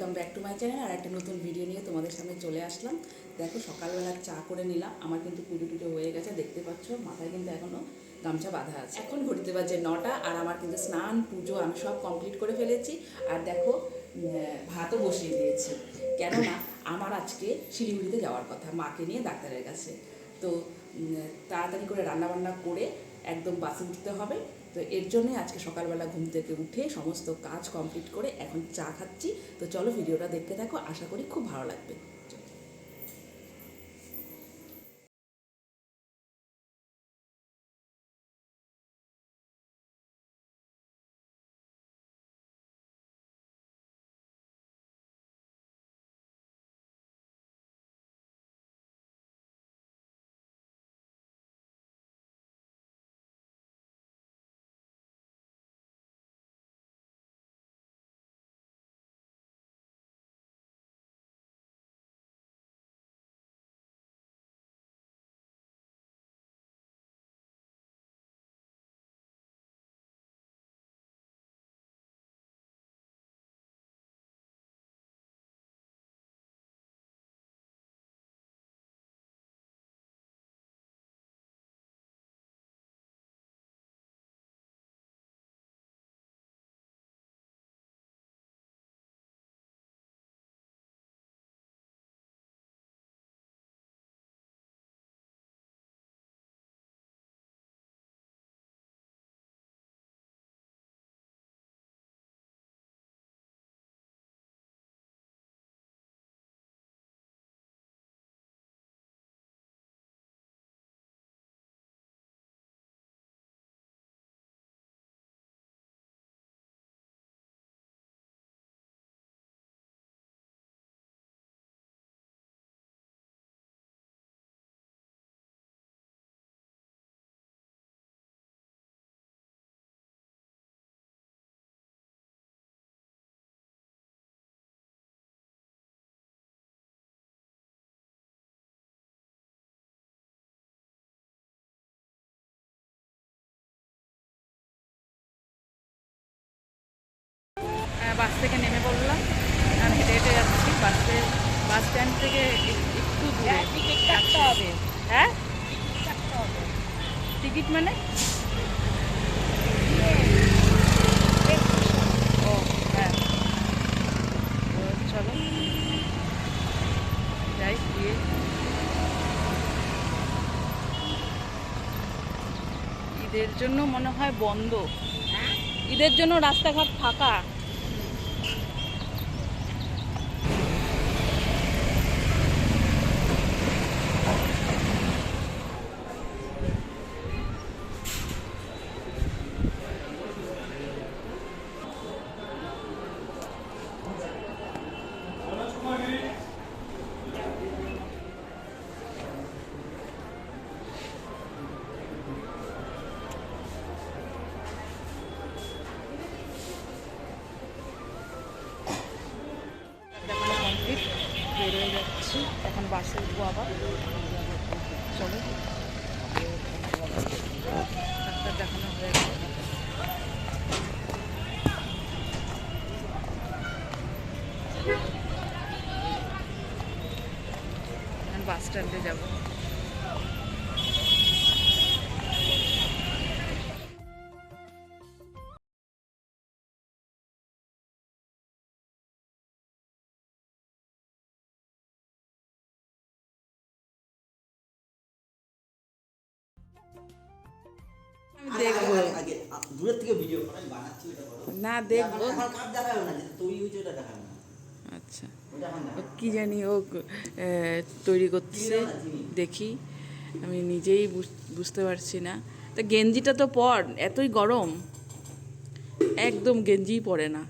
Welcome back to my channel. আর একটা নতুন ভিডিও নিয়ে তোমাদের সামনে চলে আসলাম। দেখো সকালবেলা চা করে নিলাম, আমার কিন্তু পুজো টুজো হয়ে গেছে, দেখতে পাচ্ছ মাথায় কিন্তু এখনও গামছা বাঁধা আছে। এখন ঘড়িতে বাজে 9টা, আর আমার কিন্তু স্নান পুজো আমি সব কমপ্লিট করে ফেলেছি। আর দেখো ভাতও বসিয়ে দিয়েছি, কেননা আমার আজকে শিলিগুড়িতে যাওয়ার কথা মাকে নিয়ে ডাক্তারের কাছে। তো তাড়াতাড়ি করে রান্নাবান্না করে একদম বাসে উঠতে হবে। তো এর জন্যই আজকে সকালবেলা ঘুম থেকে উঠে সমস্ত কাজ কমপ্লিট করে এখন চা খাচ্ছি। তো চলো ভিডিওটা দেখতে থাকো, আশা করি খুব ভালো লাগবে। বাস থেকে নেমে পড়লাম, আমি হেঁটে হেঁটে যাচ্ছি। বাস স্ট্যান্ড থেকে একটু দূরে। টিকিট কাটতে হবে। হ্যাঁ, টিকিট মানে ও হ্যাঁ, চলো যাই গিয়ে। ঈদের জন্য মনে হয় বন্ধ, ঈদের জন্য রাস্তাঘাট ফাঁকা। বেরোয় যাচ্ছি, এখন বাসে উঠবো আবার। চলো, ডাক্তার দেখানো হয়ে গেল, এখন বাস স্ট্যান্ডে যাবো। দেখবো দূরের থেকে ভিডিও করে বানাচ্ছি, ওটা করো না, দেখবো এখন কাপ দেখাও না, যেটা তৈরি হয়েছে ওটা দেখাও না। আচ্ছা, কি জানি ও তৈরি করছে, দেখি, আমি নিজেই বুঝতে পারছি না। তা গেঞ্জিটা তো পর, এতই গরম একদম গেঞ্জিই পরে না।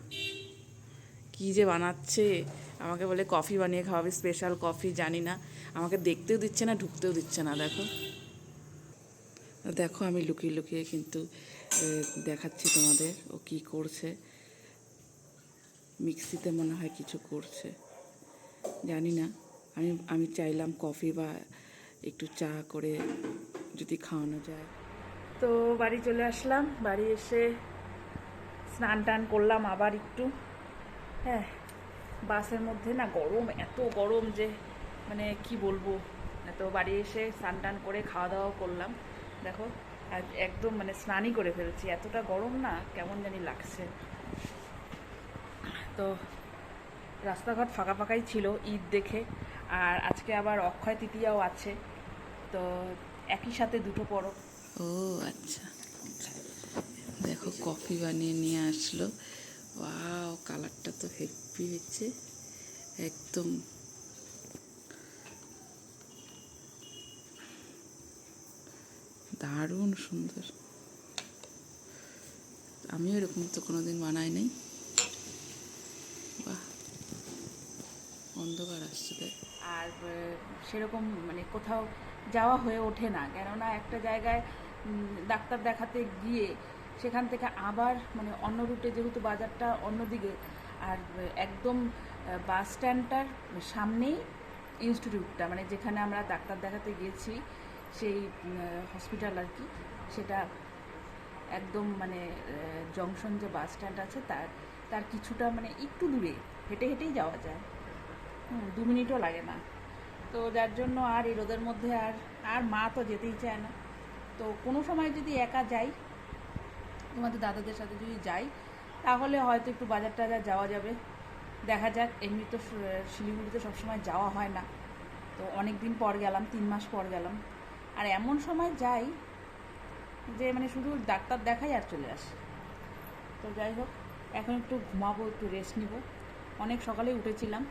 কি যে বানাচ্ছে, আমাকে বলে কফি বানিয়ে খাওয়াবে, স্পেশাল কফি, জানি না, আমাকে দেখতেও দিচ্ছে না, ঢুকতেও দিচ্ছে না। দেখো দেখো, আমি লুকিয়ে লুকিয়ে কিন্তু দেখাচ্ছি তোমাদের ও কি করছে। মিক্সিতে মনে হয় কিছু করছে, জানি না। আমি চাইলাম কফি বা একটু চা করে যদি খাওয়ানো যায়। তো বাড়ি চলে আসলাম, বাড়ি এসে স্নান টান করলাম আবার একটু। হ্যাঁ, বাসের মধ্যে না গরম, এত গরম যে মানে কি বলবো। তো বাড়ি এসে স্নান টান করে খাওয়া দাওয়া করলাম, দেখো আর একদম মানে স্নানই করে ফেলছি, এতটা গরম না কেমন জানি লাগছে। তো রাস্তাঘাট ফাঁকা ফাঁকাই ছিল ঈদ দেখে, আর আজকে আবার অক্ষয় তৃতীয়াও আছে, তো একই সাথে দুটো পরব। ও আচ্ছা, দেখো কফি বানিয়ে নিয়ে আসলো। ওয়াও, কালারটা তো হেভি হচ্ছে, একদম দারুণ সুন্দর। আমিও এরকম তো কোনোদিন বানাই নাই। বাহ, অন্ধকার আসছে তাই। আর সেরকম মানে কোথাও যাওয়া হয়ে ওঠে না, কেননা একটা জায়গায় ডাক্তার দেখাতে গিয়ে সেখান থেকে আবার মানে অন্য রুটে, যেহেতু বাজারটা অন্যদিকে, আর একদম বাস স্ট্যান্ডটার সামনেই ইনস্টিটিউটটা, মানে যেখানে আমরা ডাক্তার দেখাতে গিয়েছি সেই হসপিটাল আর কি, সেটা একদম মানে জংশন যে বাস স্ট্যান্ড আছে তার তার কিছুটা মানে একটু দূরে, হেঁটে হেঁটেই যাওয়া যায়, 2 মিনিটও লাগে না। তো যার জন্য আর এই রোদের মধ্যে আর আর মা তো যেতেই চায় না। তো কোনো সময় যদি একা যাই, তোমাদের দাদাদের সাথে যদি যাই, তাহলে হয়তো একটু বাজার টাজার যাওয়া যাবে, দেখা যাক। এমনি তো শিলিগুড়িতে সবসময় যাওয়া হয় না, তো অনেক দিন পর গেলাম, 3 মাস পর গেলাম। আর এমন সময় যাই যে মানে শুধু ডাক্তার দেখাই আর চলে আসি। তো যাই হোক, এখন একটু ঘুমাবো, একটু রেস্ট নিব, অনেক সকালে উঠেছিলাম,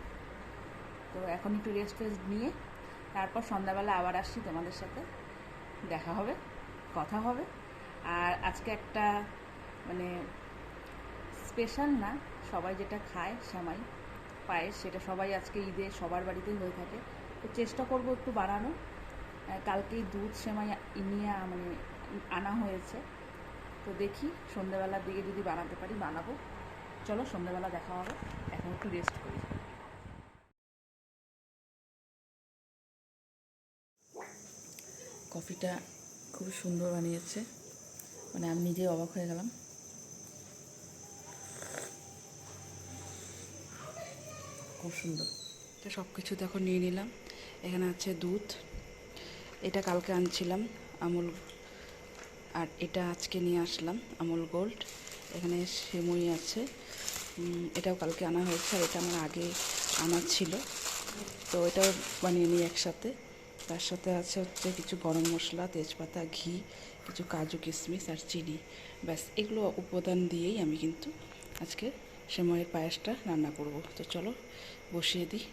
তো এখন একটু রেস্ট টেস্ট নিয়ে তারপর সন্ধ্যাবেলা আবার আসছি, তোমাদের সাথে দেখা হবে, কথা হবে। আর আজকে একটা মানে স্পেশাল না, সবাই যেটা খায় সেমাই পায়েস, সেটা সবাই আজকে ঈদে সবার বাড়িতেই হয়ে থাকে, তো চেষ্টা করব একটু বানানো। কালকেই দুধ সেমাই নিয়ে মানে আনা হয়েছে, তো দেখি সন্ধ্যাবেলার দিকে যদি বানাতে পারি বানাবো। চলো সন্ধ্যাবেলা দেখা হবে, এখন একটু রেস্ট করি। কফিটা খুব সুন্দর বানিয়েছে, মানে আমি নিজেই অবাক হয়ে গেলাম, খুব সুন্দর। তো সব কিছু দেখো নিয়ে নিলাম, এখানে আছে দুধ, এটা কালকে আনছিলাম আমুল, আর এটা আজকে নিয়ে আসলাম আমুল গোল্ড। এখানে সেমুই আছে, এটাও কালকে আনা হয়েছে, আর এটা আমার আগে আনা ছিল, তো এটাও বানিয়ে নিই একসাথে। তার সাথে আছে হচ্ছে কিছু গরম মশলা, তেজপাতা, ঘি, কিছু কাজু কিশমিশ আর চিনি, ব্যাস এগুলো উপাদান দিয়েই আমি কিন্তু আজকে সেমাইয়ের পায়েসটা রান্না করব। তো চলো বসিয়ে দিই।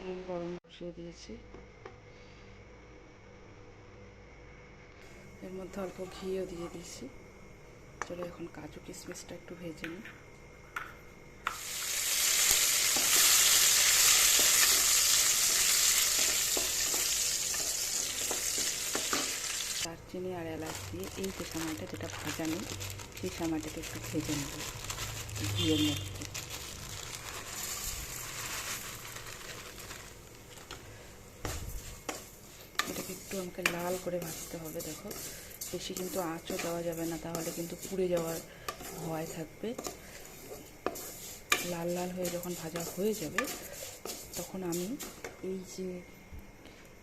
তেল গরম বসিয়ে দিয়েছি, এর মধ্যে অল্প ঘিও দিয়ে দিয়েছি। চলো এখন কাজু কিশমিশটা একটু ভেজে নিই। দারচিনি আর এলাচ দিয়ে এই যে সময়টা যেটা ভাজা নেই, সেই সময়টাকে একটু ভেজে নেব ঘিয়ের মধ্যে। এটাকে একটু আমাকে লাল করে ভাজতে হবে, দেখো বেশি কিন্তু আঁচও দেওয়া যাবে না, তাহলে কিন্তু পুড়ে যাওয়ার ভয় থাকবে। লাল লাল হয়ে যখন ভাজা হয়ে যাবে, তখন আমি এই যে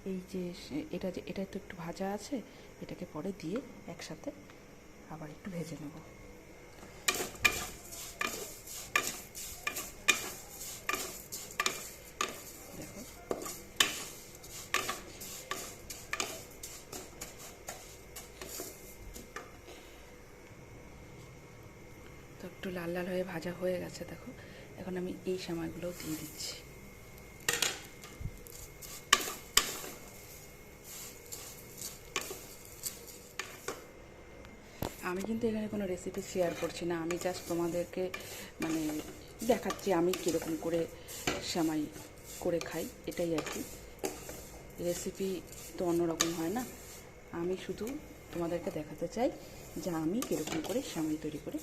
এই যে এটা তো একটু ভাজা আছে, এটাকে পরে দিয়ে একসাথে আবার একটু ভেজে নেব। দেখো তো একটু লাল লাল হয়ে ভাজা হয়ে গেছে। দেখো এখন আমি এই সামানগুলোও দিয়ে দিচ্ছি। আমি কিন্তু এখানে কোনো রেসিপি শেয়ার করছি না, আমি জাস্ট তোমাদেরকে মানে দেখাচ্ছি আমি কীরকম করে সেমাই করে খাই, এটাই আর কি। রেসিপি তো অন্যরকম হয় না, আমি শুধু তোমাদেরকে দেখাতে চাই যে আমি কীরকম করে সেমাই তৈরি করে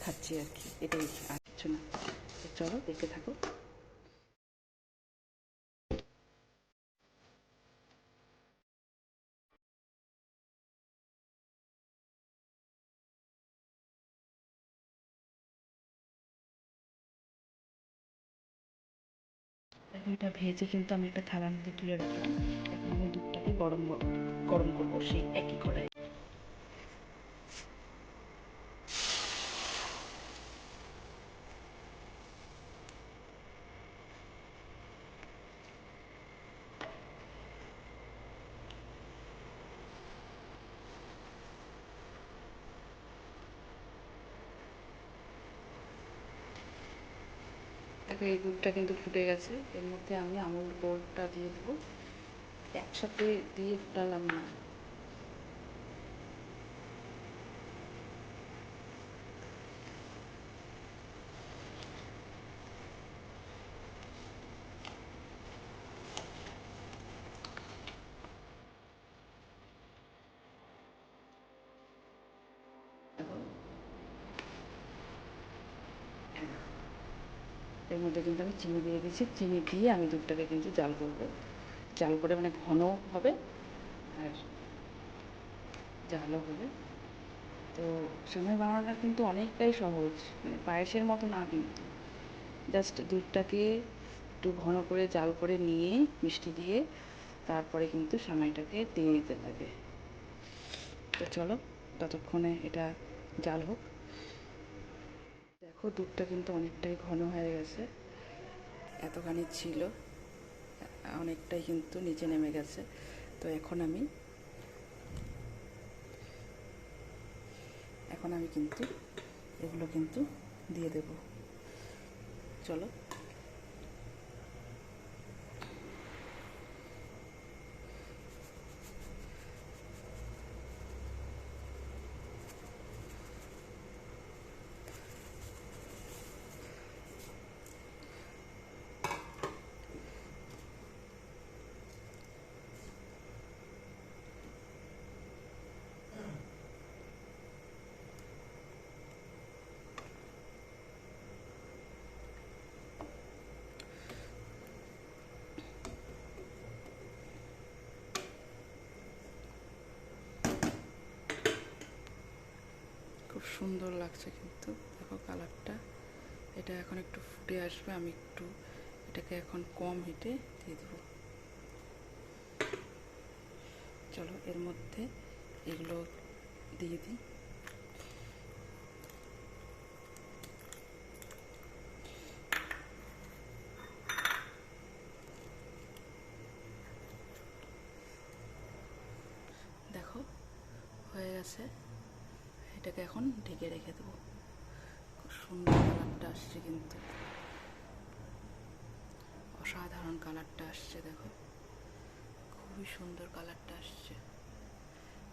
খাচ্ছি আর কি, এটাই, আর কিছু না। চলো দেখতে থাকো। এটা ভেজে কিন্তু আমি একটা থালার মধ্যে তুলে রাখলাম। এখন আমি দুধটাকে গরম গরম করবো সেই একই কড়াই। দেখো এই দুধটা কিন্তু ফুটে গেছে, এর মধ্যে আমি আমুল গোল্ডটা দিয়ে দেবো। একসাথে দিয়ে ফোটালাম না। এর মধ্যে কিন্তু আমি চিনি দিয়ে দিয়েছি, চিনি দিয়ে আমি দুধটাকে কিন্তু জাল করবো। জাল করে মানে ঘন হবে আর জালও হবে। তো সেমাই বানানোটা কিন্তু অনেকটাই সহজ, মানে পায়েসের মতো না কিন্তু। জাস্ট দুধটাকে একটু ঘন করে জাল করে নিয়ে মিষ্টি দিয়ে তারপরে কিন্তু সেমাইটাকে দিয়ে দিতে লাগে। তো চলো ততক্ষণে এটা জাল হোক। দেখো দুধটা কিন্তু অনেকটাই ঘন হয়ে গেছে, এতখানি ছিল অনেকটাই কিন্তু নিচে নেমে গেছে। তো এখন আমি কিন্তু এগুলো কিন্তু দিয়ে দেব। চলো খুব সুন্দর লাগছে কিন্তু, দেখো কালারটা। এটা এখন একটু ফুটে আসবে, আমি একটু এটাকে এখন কম হিটে দিয়ে দেবো। চলো এর মধ্যে এগুলো দিয়ে দিই। দেখো হয়ে গেছে, এটাকে এখন ঢেকে রেখে দেবো। খুব সুন্দর কালারটা আসছে কিন্তু, অসাধারণ কালারটা আসছে। দেখো খুবই সুন্দর কালারটা আসছে।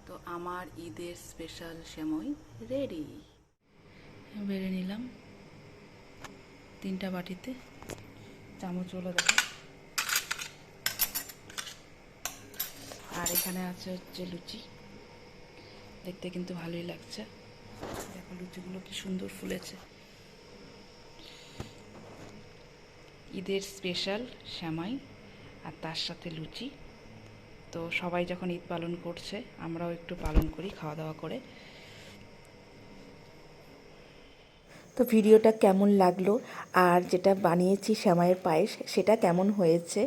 তো আমার ঈদের স্পেশাল সেমাই রেডি। বেড়ে নিলাম 3টা বাটিতে, চামচগুলো দেখো। আর এখানে আছে হচ্ছে লুচি, দেখতে কিন্তু ভালোই লাগছে। দেখো লুচিগুলো কি সুন্দর ফুলেছে। ঈদের স্পেশাল সেমাই আর তার সাথে লুচি। তো সবাই যখন ঈদ পালন করছে আমরাও একটু পালন করি খাওয়া দাওয়া করে। তো ভিডিওটা কেমন লাগলো আর যেটা বানিয়েছি সেমাইয়ের পায়েস সেটা কেমন হয়েছে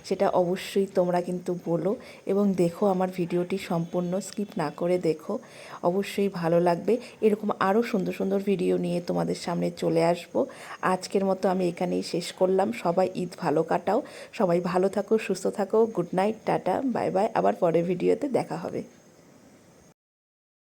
সেটা অবশ্যই তোমরা কিন্তু বলো এবং দেখো আমার ভিডিওটি সম্পূর্ণ স্কিপ না করে দেখো, অবশ্যই ভালো লাগবে। এরকম আরও সুন্দর সুন্দর ভিডিও নিয়ে তোমাদের সামনে চলে আসব। আজকের মতো আমি এখানেই শেষ করলাম। সবাই ঈদ ভালো কাটাও, সবাই ভালো থাকো, সুস্থ থাকো। Good night, tata, bye bye. আবার পরের ভিডিওতে দেখা হবে।